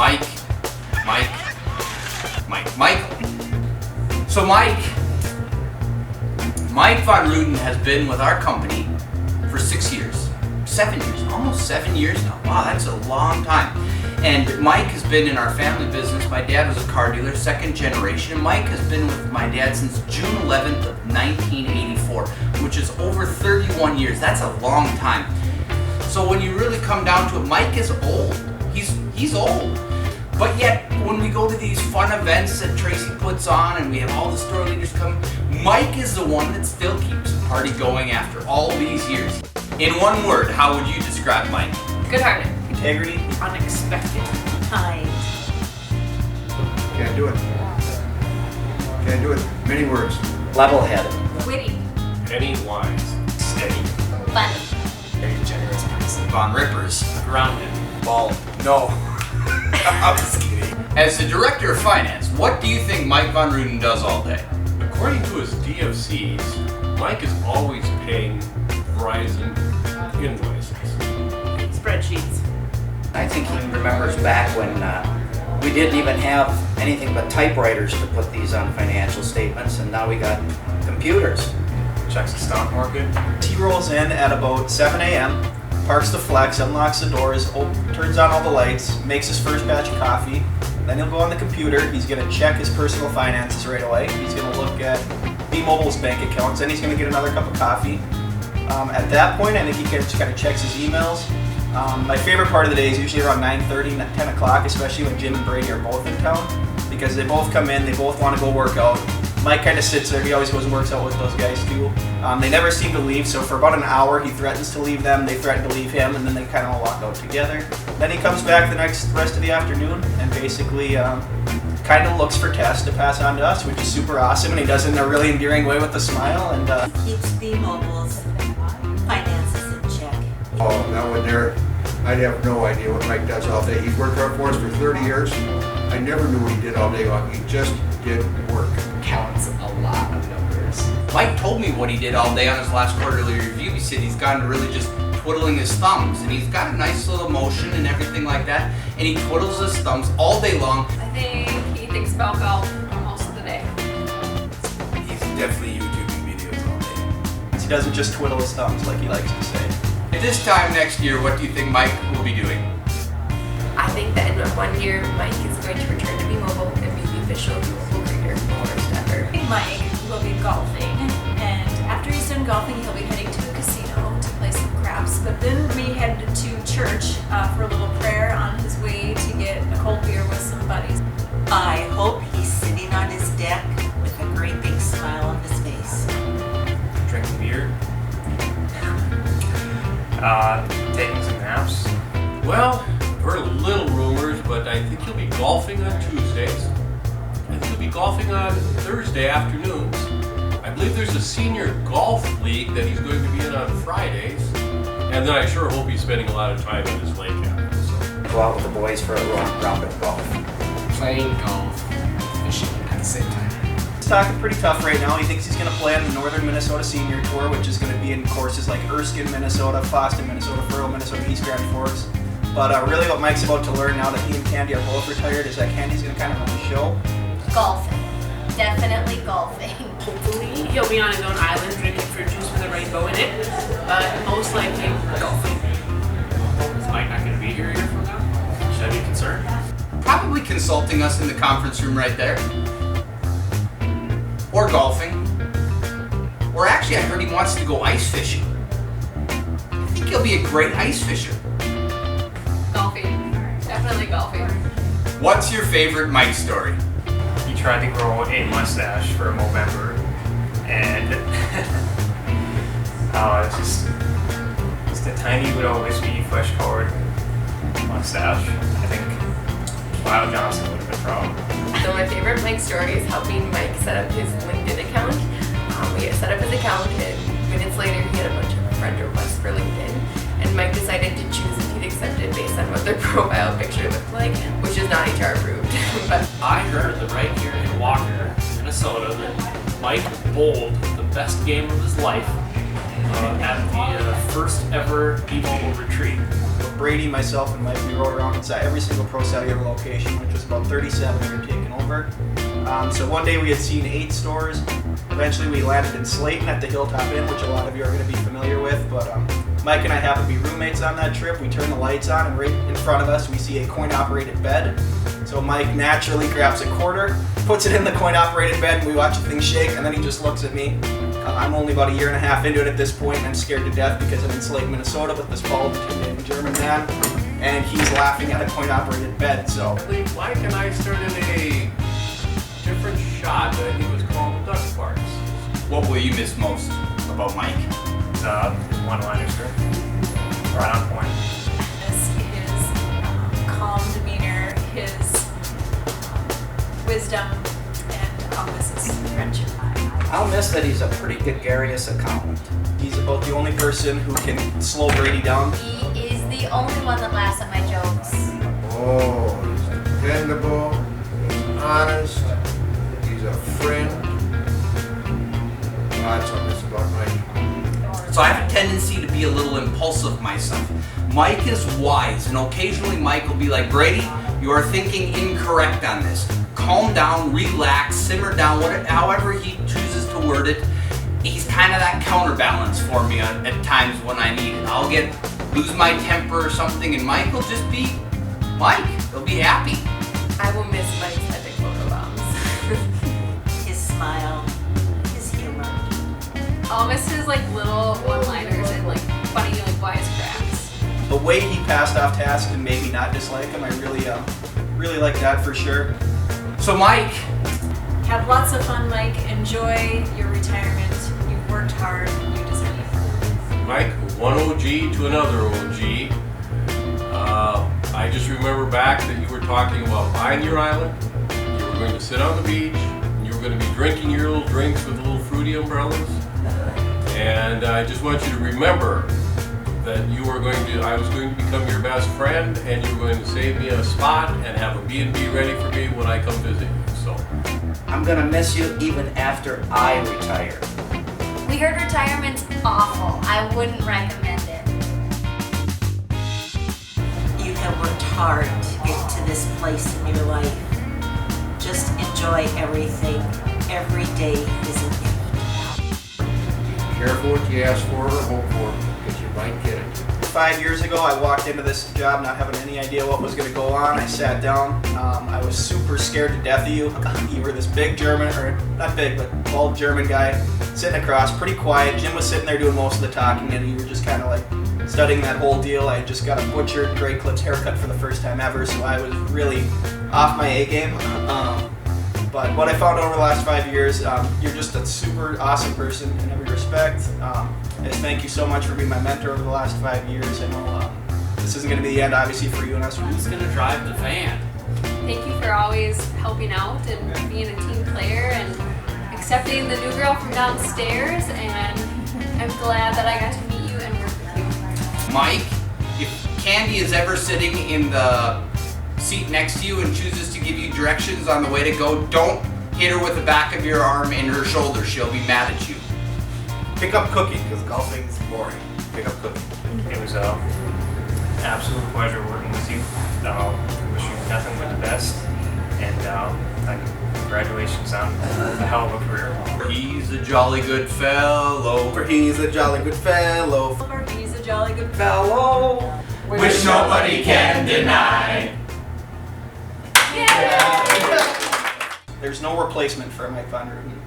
Mike. So Mike Von Ruden has been with our company for 6 years. 7 years, almost 7 years now. Wow, that's a long time. And Mike has been in our family business. My dad was a car dealer, second generation. And Mike has been with my dad since June 11th of 1984, which is over 31 years. That's a long time. So when you really come down to it, Mike is old. He's old. But yet, when we go to these fun events that Tracy puts on and we have all the store leaders come, Mike is the one that still keeps the party going after all these years. In one word, how would you describe Mike? Good-hearted. Integrity. Unexpected. Kind. Can't do it. Can't do it. Many words. Level-headed. Witty. Penny wise. Steady. Funny. Very generous person. Von Rippers. Grounded. Bald. No. I'm just kidding. As the director of finance, what do you think Mike Von Ruden does all day? According to his DFCs, Mike is always paying Verizon invoices. Spreadsheets. I think he remembers back when we didn't even have anything but typewriters to put these on financial statements, and now we got computers. Checks the stock market. He rolls in at about 7 a.m., parks the Flex, unlocks the doors, turns on all the lights, makes his first batch of coffee. Then he'll go on the computer. He's going to check his personal finances right away. He's going to look at B-Mobile's bank accounts. Then he's going to get another cup of coffee. At that point, I think he just kind of checks his emails. My favorite part of the day is usually around 9:30, 10 o'clock, especially when Jim and Brady are both in town, because they both come in, they both want to go work out. Mike kind of sits there. He always goes and works out with those guys too. They never seem to leave, so for about an hour he threatens to leave them, they threaten to leave him, and then they kind of all walk out together. Then he comes back the rest of the afternoon and basically kind of looks for tasks to pass on to us, which is super awesome, and he does it in a really endearing way with a smile. And He keeps B-Mobile's finances in check. Oh, that one there, I'd have no idea what Mike does all day. He's worked hard for us for 30 years. I never knew what he did all day long. He just did work. Counts a lot of numbers. Mike told me what he did all day on his last quarterly review. He said he's gotten to really just twiddling his thumbs, and he's got a nice little motion and everything like that, and he twiddles his thumbs all day long. I think he thinks about golf most of the day. He's definitely YouTubing videos all day. he doesn't just twiddle his thumbs like he likes to say. At this time next year, what do you think Mike will be doing? I think that in 1 year, Mike is going to return to B-Mobile and be the official B-Mobile creator for first ever. Mike will be golfing, and after he's done golfing, he'll be heading to a casino to play some craps. But then we head to church for a little prayer on his way to get a cold beer with some buddies. I hope he's sitting on his deck with a great big smile on his face. Drinking beer. Taking some naps. Well, I've heard little rumors, but I think he'll be golfing on Tuesdays. I think he'll be golfing on Thursday afternoons. I believe there's a senior golf league that he's going to be in on Fridays. And then I sure hope he's spending a lot of time at his lake cabin. So. Go out with the boys for a round of golf. Playing golf, fishing at the same time. He's talking pretty tough right now. He thinks he's going to play on the Northern Minnesota Senior Tour, which is going to be in courses like Erskine, Minnesota, Fosston, Minnesota, Furrow, Minnesota, East Grand Forks. But really what Mike's about to learn now that he and Candy are both retired is that Candy's going to kind of run the show. Golfing. Definitely golfing. Hopefully, he'll be on his own island drinking fruit juice with a rainbow in it, but most likely golfing. Is Mike not going to be here a year from now? Should I be concerned? Probably consulting us in the conference room right there. Or golfing. Or actually, I heard he wants to go ice fishing. I think he'll be a great ice fisher. Golfing. Definitely golfing. What's your favorite Mike story? He tried to grow a mustache for Movember, and just a tiny little wispy, fresh-colored mustache. I think Lyle Johnson would have been proud. So my favorite Mike story is helping Mike set up his LinkedIn account. We had set up his account, and minutes later he had a bunch of friend requests for LinkedIn, and Mike decided to choose if he'd accept it based on what their profile picture looked like, which is not HR approved. But I heard that right here in Walker, Minnesota, that Mike bowled the best game of his life at the first ever B-Mobile retreat. Brady, myself, and Mike, we rode around inside every single pro cellular location, which was about 37 we were taking over. So one day we had seen 8 stores. Eventually we landed in Slayton at the Hilltop Inn, which a lot of you are going to be familiar with. But Mike and I happen to be roommates on that trip. We turn the lights on, and right in front of us we see a coin-operated bed. So Mike naturally grabs a quarter, puts it in the coin-operated bed, and we watch the thing shake, and then he just looks at me. I'm only about a year and a half into it at this point, and I'm scared to death because I'm in Slayton, Minnesota with this bald, intimidating German man, and he's laughing at a coin-operated bed. So I believe Mike and I started a different shot that I think was called Duck Parks. What will you miss most about Mike? His one-liners were right on point. His calm demeanor, his wisdom, and I'll miss his friendship. I'll miss that he's a pretty gregarious accountant. he's about the only person who can slow Brady down. He is the only one that laughs at my jokes. Oh, he's dependable, he's honest, he's a friend. Lots of this about Mike. So I have a tendency to be a little impulsive myself. Mike is wise, and occasionally Mike will be like, Brady, you are thinking incorrect on this. Calm down, relax, simmer down, however he chooses to word it. He's kind of that counterbalance for me at times when I need it. I'll lose my temper or something, and Mike will just be Mike. He'll be happy. I will miss Mike's epic photo bombs. His smile, his humor. I'll miss his little one-liners and funny wisecracks. The way he passed off tasks and made me not dislike him, I really like that for sure. So Mike, Have lots of fun, Mike. Enjoy your retirement. You've worked hard. You deserve it. Mike, one OG to another OG. I just remember back that you were talking about buying your island. You were going to sit on the beach. And you were going to be drinking your little drinks with little fruity umbrellas. And I just want you to remember that I was going to become your best friend, and you were going to save me a spot and have a B&B ready for me when I come visit you. So I'm gonna miss you even after I retire. We heard retirement's awful. I wouldn't recommend it. You have worked hard to get to this place in your life. Just enjoy everything. Every day is a gift. Careful what you ask for or hope for, because you might get it. 5 years ago, I walked into this job not having any idea what was going to go on. I sat down. I was super scared to death of you. You were this big German, or not big, but bald German guy sitting across, pretty quiet. Jim was sitting there doing most of the talking, and you were just kind of studying that whole deal. I just got a butchered Grey Clips haircut for the first time ever, so I was really off my A game. But what I found over the last 5 years, you're just a super awesome person in every respect. I just thank you so much for being my mentor over the last 5 years. I know this isn't going to be the end, obviously, for you and us. Who's going to drive the van? Thank you for always helping out and being a team player and accepting the new girl from downstairs. And I'm glad that I got to meet you and work with you. Mike, if Candy is ever sitting in the seat next to you and chooses to give you directions on the way to go, don't hit her with the back of your arm in her shoulder. She'll be mad at you. Pick up cooking, because golfing's boring. Pick up cooking. It was an absolute pleasure working with you. Wish you nothing but the best, and congratulations on a hell of a career. He's a jolly good fellow. For he's a jolly good fellow. Or he's a jolly good Fellow, which nobody can deny. There's no replacement for Mike Von Ruden.